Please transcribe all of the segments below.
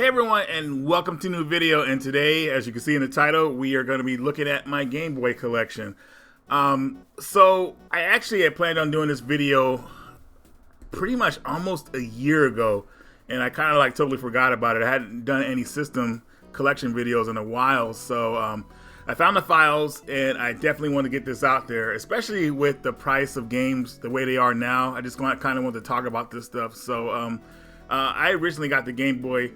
Hey everyone, and welcome to a new video. And today, as you can see in the title, we are going to be looking at my Game Boy collection. So I actually had planned on doing this video pretty much almost a year ago, and I kind of like totally forgot about it. I hadn't done any system collection videos in a while, so I found the files, and I definitely want to get this out there, especially with the price of games the way they are now. I just kind of want to talk about this stuff. So I originally got the Game Boy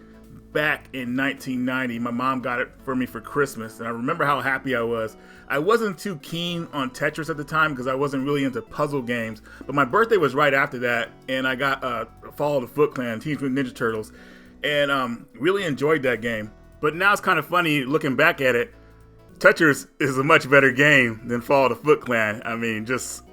back in 1990. My mom got it for me for Christmas, and I remember how happy I was. I wasn't too keen on Tetris at the time because I wasn't really into puzzle games, but my birthday was right after that, and I got Fall of the Foot Clan, Teenage Mutant Ninja Turtles, and really enjoyed that game. But now it's kind of funny looking back at it. Tetris is a much better game than Fall of the Foot Clan. I mean, just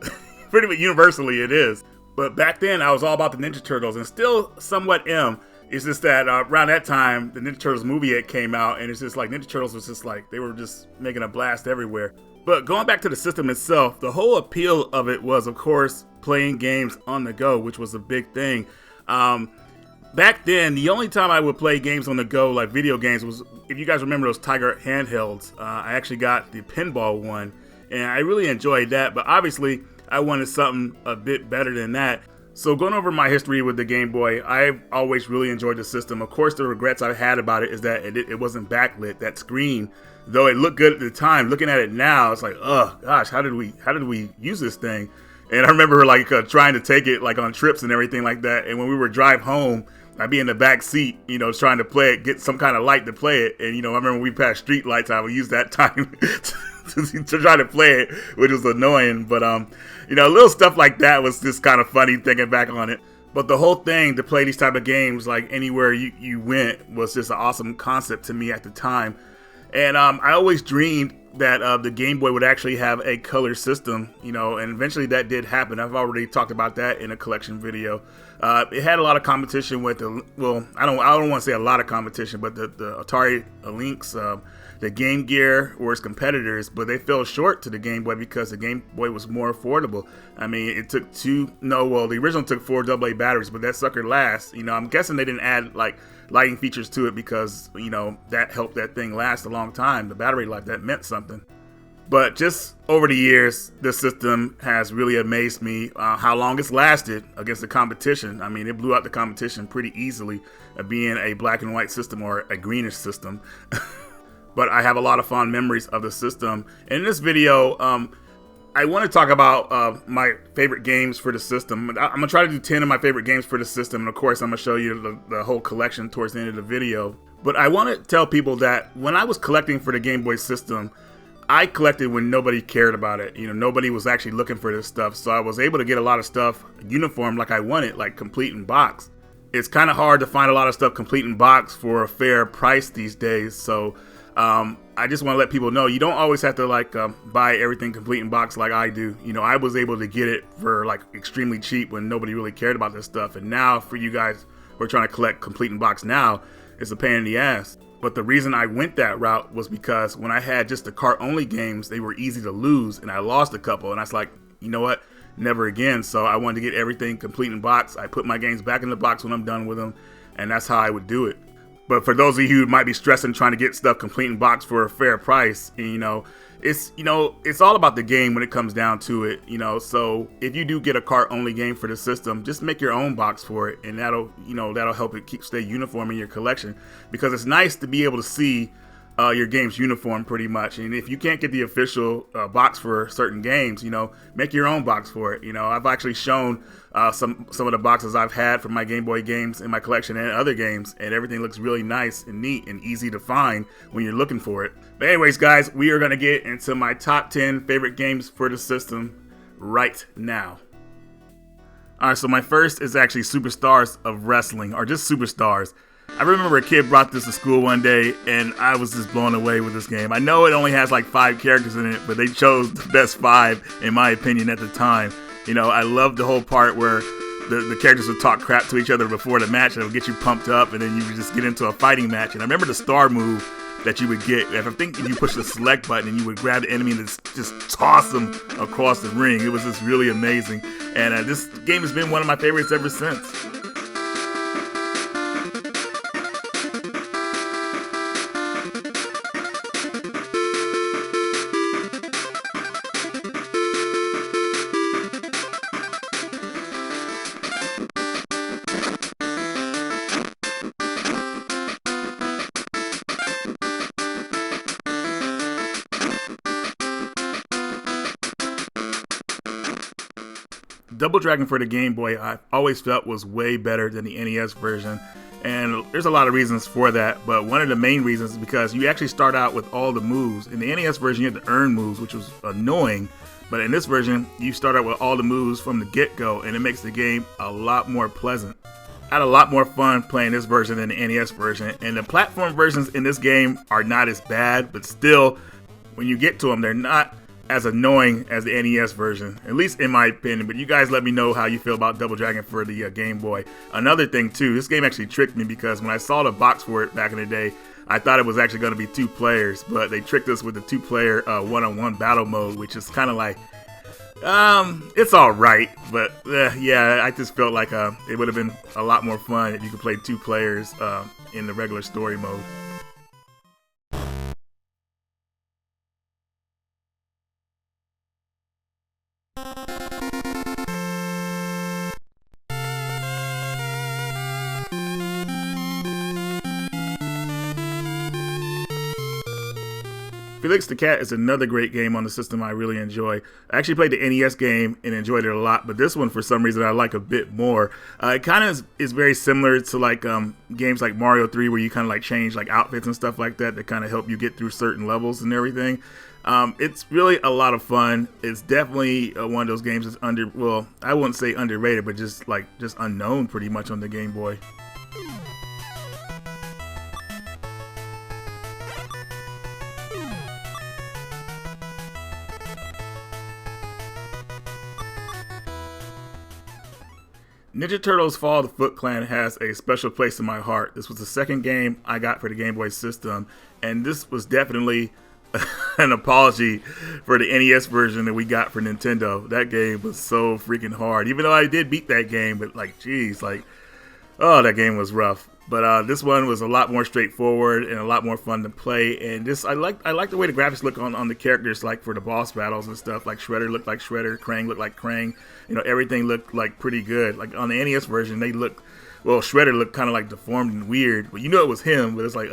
pretty much universally it is. But back then I was all about the Ninja Turtles, and still somewhat am. It's just that around that time, the Ninja Turtles movie came out, and it's just like Ninja Turtles was just like, they were just making a blast everywhere. But going back to the system itself, the whole appeal of it was, of course, playing games on the go, which was a big thing. Back then, the only time I would play games on the go, like video games, was, if you guys remember those Tiger handhelds, I actually got the pinball one, and I really enjoyed that, but obviously, I wanted something a bit better than that. So going over my history with the Game Boy, I've always really enjoyed the system. Of course, the regrets I've had about it is that it wasn't backlit. That screen, though it looked good at the time, looking at it now, it's like, oh gosh, how did we use this thing? And I remember like trying to take it like on trips and everything like that. And when we would drive home, I'd be in the back seat, you know, trying to play it, get some kind of light to play it. And, you know, I remember when we passed street lights, I would use that time to try to play it, which was annoying. But, you know, little stuff like that was just kind of funny thinking back on it. But the whole thing to play these type of games, like anywhere you went, was just an awesome concept to me at the time. And I always dreamed that the Game Boy would actually have a color system, you know, and eventually that did happen. I've already talked about that in a collection video. It had a lot of competition with the, well, I don't want to say a lot of competition, but the Atari Lynx, the Game Gear were its competitors, but they fell short to the Game Boy because the Game Boy was more affordable. I mean, it took the original took 4 AA batteries, but that sucker lasts. You know, I'm guessing they didn't add like lighting features to it because, you know, that helped that thing last a long time. The battery life, that meant something. But just over the years, this system has really amazed me how long it's lasted against the competition. I mean, it blew out the competition pretty easily, being a black and white system or a greenish system. But I have a lot of fond memories of the system. In this video, I want to talk about my favorite games for the system. I'm going to try to do 10 of my favorite games for the system. And of course, I'm going to show you the whole collection towards the end of the video. But I want to tell people that when I was collecting for the Game Boy system, I collected when nobody cared about it. You know, nobody was actually looking for this stuff. So I was able to get a lot of stuff uniform like I wanted, like complete in box. It's kind of hard to find a lot of stuff complete in box for a fair price these days. So I just want to let people know you don't always have to like buy everything complete in box like I do. You know, I was able to get it for like extremely cheap when nobody really cared about this stuff. And now for you guys who are trying to collect complete in box now, it's a pain in the ass. But the reason I went that route was because when I had just the cart only games, they were easy to lose, and I lost a couple, and I was like, you know what, never again. So I wanted to get everything complete in box. I put my games back in the box when I'm done with them, and that's how I would do it. But for those of you who might be stressing trying to get stuff complete in box for a fair price, you know, it's all about the game when it comes down to it, you know. So if you do get a cart only game for the system, just make your own box for it, and that'll help it stay uniform in your collection, because it's nice to be able to see your game's uniform pretty much. And if you can't get the official box for certain games, you know, make your own box for it. You know, I've actually shown some of the boxes I've had for my Game Boy games in my collection and other games, and everything looks really nice and neat and easy to find when you're looking for it. But anyways, guys, we are going to get into my top 10 favorite games for the system right now. Alright, so my first is actually Superstars of Wrestling, or just Superstars. I remember a kid brought this to school one day, and I was just blown away with this game. I know it only has like 5 characters in it, but they chose the best 5, in my opinion, at the time. You know, I love the whole part where the characters would talk crap to each other before the match, and it would get you pumped up, and then you would just get into a fighting match. And I remember the star move that you would get. I think if you push the select button and you would grab the enemy and just toss them across the ring. It was just really amazing. And this game has been one of my favorites ever since. Double Dragon for the Game Boy I always felt was way better than the NES version. And there's a lot of reasons for that, but one of the main reasons is because you actually start out with all the moves. In the NES version, you had to earn moves, which was annoying. But in this version, you start out with all the moves from the get-go, and it makes the game a lot more pleasant. I had a lot more fun playing this version than the NES version, and the platform versions in this game are not as bad, but still, when you get to them, they're not as annoying as the NES version, at least in my opinion. But you guys let me know how you feel about Double Dragon for the Game Boy. Another thing too, this game actually tricked me, because when I saw the box for it back in the day, I thought it was actually going to be 2 players, but they tricked us with the 2-player one-on-one battle mode, which is kind of like, it's all right, but yeah, I just felt like it would have been a lot more fun if you could play 2 players in the regular story mode. Felix the Cat is another great game on the system I really enjoy. I actually played the NES game and enjoyed it a lot, but this one for some reason I like a bit more. It kind of is very similar to like games like Mario 3, where you kind of like change like outfits and stuff like that kind of help you get through certain levels and everything. It's really a lot of fun. It's definitely one of those games that's well, I wouldn't say underrated, but just unknown pretty much on the Game Boy. Ninja Turtles Fall of the Foot Clan has a special place in my heart. This was the second game I got for the Game Boy system, and this was definitely an apology for the NES version that we got for Nintendo. That game was so freaking hard, even though I did beat that game, but like, geez, like, oh, that game was rough. But this one was a lot more straightforward and a lot more fun to play. And just I like the way the graphics look on the characters, like for the boss battles and stuff. Like Shredder looked like Shredder, Krang looked like Krang. You know, everything looked like pretty good. Like on the NES version, Shredder looked kind of like deformed and weird. But you know it was him, but it's like,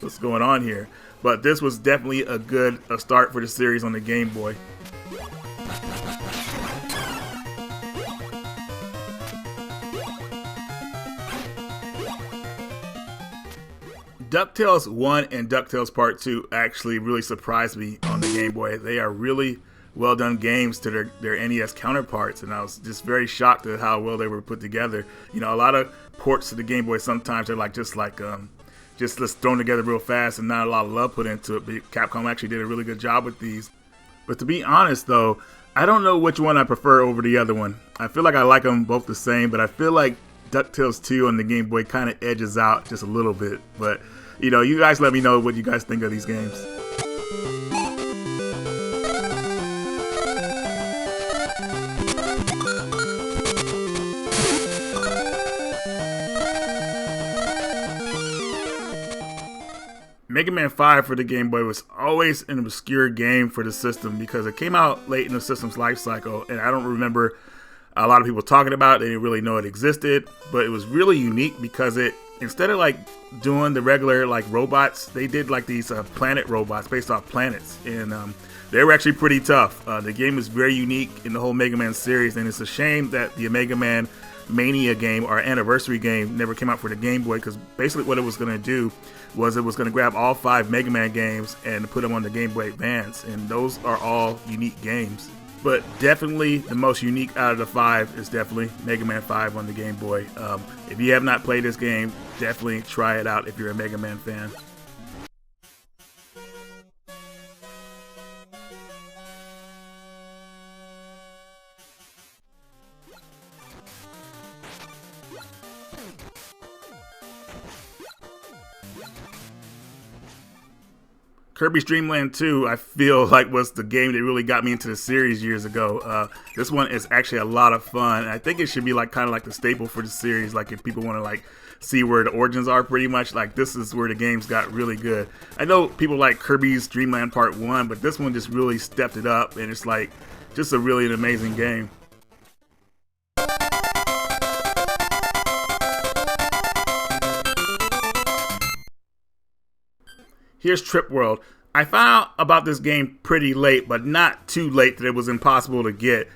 what's going on here? But this was definitely a good start for the series on the Game Boy. DuckTales 1 and DuckTales Part 2 actually really surprised me on the Game Boy. They are really well done games to their NES counterparts, and I was just very shocked at how well they were put together. You know, a lot of ports to the Game Boy sometimes are just thrown together real fast and not a lot of love put into it, but Capcom actually did a really good job with these. But to be honest though, I don't know which one I prefer over the other one. I feel like I like them both the same, but I feel like DuckTales 2 on the Game Boy kind of edges out just a little bit. But you know, you guys let me know what you guys think of these games. Mega Man 5 for the Game Boy was always an obscure game for the system because it came out late in the system's life cycle, and I don't remember a lot of people talking about it. They didn't really know it existed, but it was really unique because instead of like doing the regular like robots, they did like these planet robots based off planets, and they were actually pretty tough. The game is very unique in the whole Mega Man series, and it's a shame that the Mega Man Mania game, our anniversary game, never came out for the Game Boy, because basically what it was going to do was it was going to grab all 5 Mega Man games and put them on the Game Boy Advance, and those are all unique games. But definitely the most unique out of the 5 is definitely Mega Man 5 on the Game Boy. If you have not played this game, definitely try it out if you're a Mega Man fan. Kirbys Dream Land 2, I feel like was the game that really got me into the series years ago. This one is actually a lot of fun. I think it should be like kind of like the staple for the series. Like if people want to like see where the origins are, pretty much like this is where the games got really good. I know people like Kirbys Dream Land Part 1, but this one just really stepped it up, and it's like just a really an amazing game. Here's Trip World. I found out about this game pretty late, but not too late that it was impossible to get.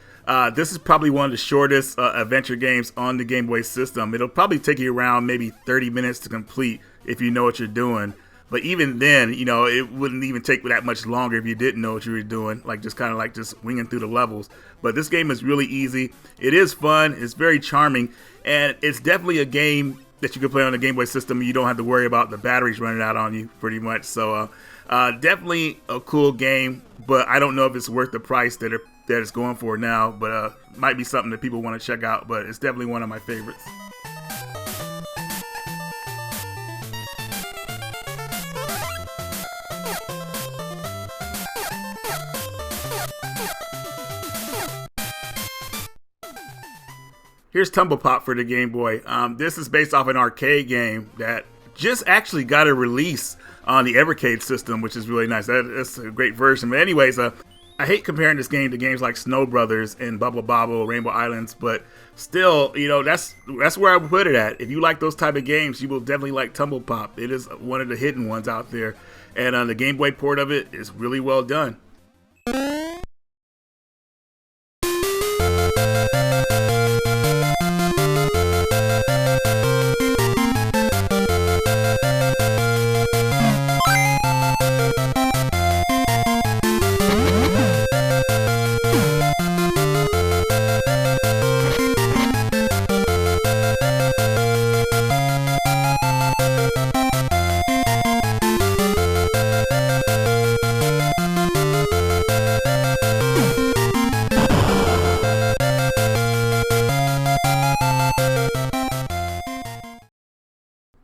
This is probably one of the shortest adventure games on the Game Boy system. It'll probably take you around maybe 30 minutes to complete if you know what you're doing. But even then, you know, it wouldn't even take that much longer if you didn't know what you were doing, like just kind of like just winging through the levels. But this game is really easy. It is fun. It's very charming. And it's definitely a game that you can play on the Game Boy system. You don't have to worry about the batteries running out on you pretty much. So definitely a cool game, but I don't know if it's worth the price that it's going for now. But might be something that people want to check out, but it's definitely one of my favorites. Here's Tumble Pop for the Game Boy. This is based off an arcade game that just actually got a release on the Evercade system, which is really nice. That's a great version. But anyways, I hate comparing this game to games like Snow Brothers and Bubble Bobble, Rainbow Islands, but still, you know, that's where I would put it at. If you like those type of games, you will definitely like Tumble Pop. It is one of the hidden ones out there, and the Game Boy port of it is really well done.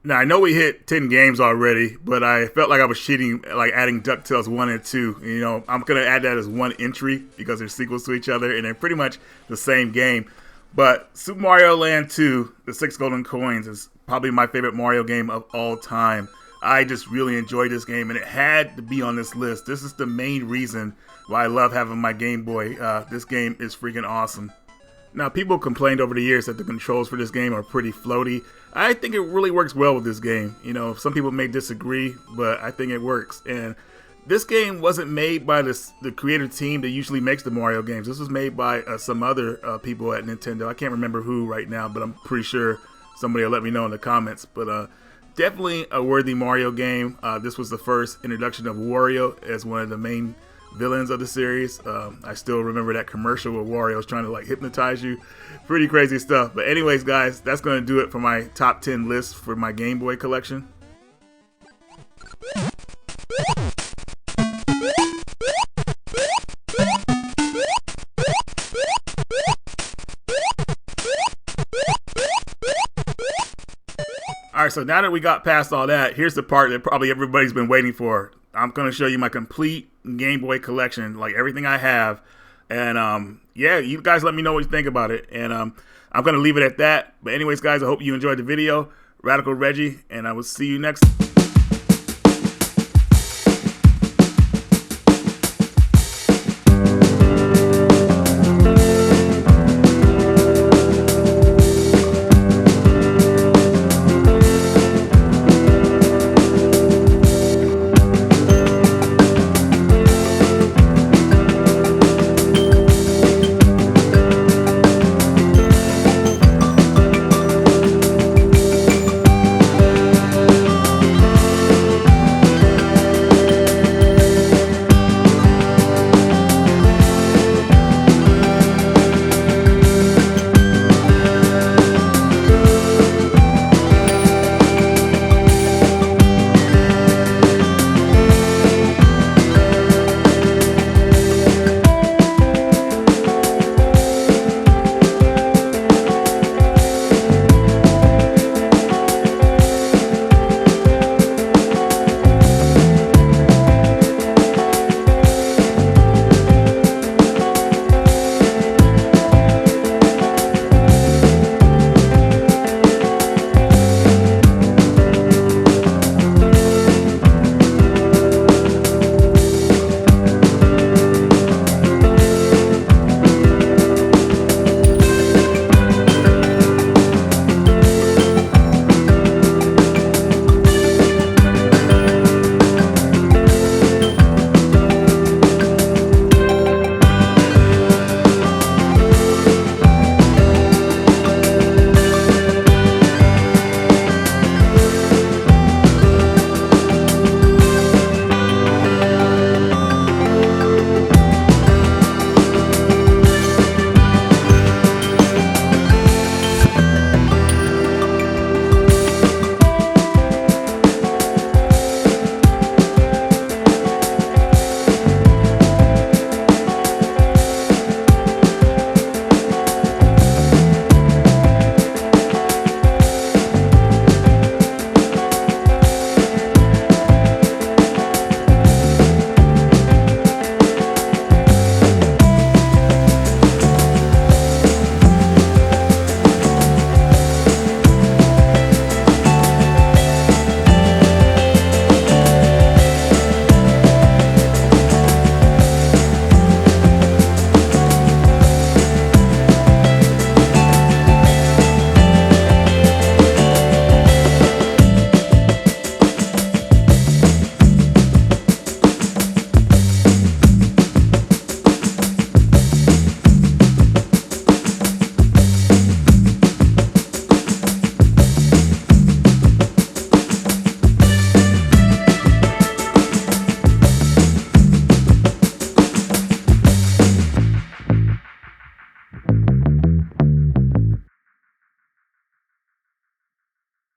Now, I know we hit 10 games already, but I felt like I was cheating, like adding DuckTales 1 and 2. You know, I'm going to add that as one entry because they're sequels to each other, and they're pretty much the same game. But Super Mario Land 2, The 6 Golden Coins, is probably my favorite Mario game of all time. I just really enjoyed this game, and it had to be on this list. This is the main reason why I love having my Game Boy. This game is freaking awesome. Now, people complained over the years that the controls for this game are pretty floaty. I think it really works well with this game. You know, some people may disagree, but I think it works. And this game wasn't made by the creator team that usually makes the Mario games. This was made by some other people at Nintendo. I can't remember who right now, but I'm pretty sure somebody will let me know in the comments. But definitely a worthy Mario game. This was the first introduction of Wario as one of the main villains of the series. I still remember that commercial where Wario was trying to like hypnotize you. Pretty crazy stuff. But anyways, guys, that's going to do it for my top 10 list for my Game Boy collection. Alright, so now that we got past all that, here's the part that probably everybody's been waiting for. I'm going to show you my complete Game Boy collection, like everything I have. And yeah, you guys let me know what you think about it. And I'm going to leave it at that. But anyways, guys, I hope you enjoyed the video. Radical Reggie, and I will see you next time.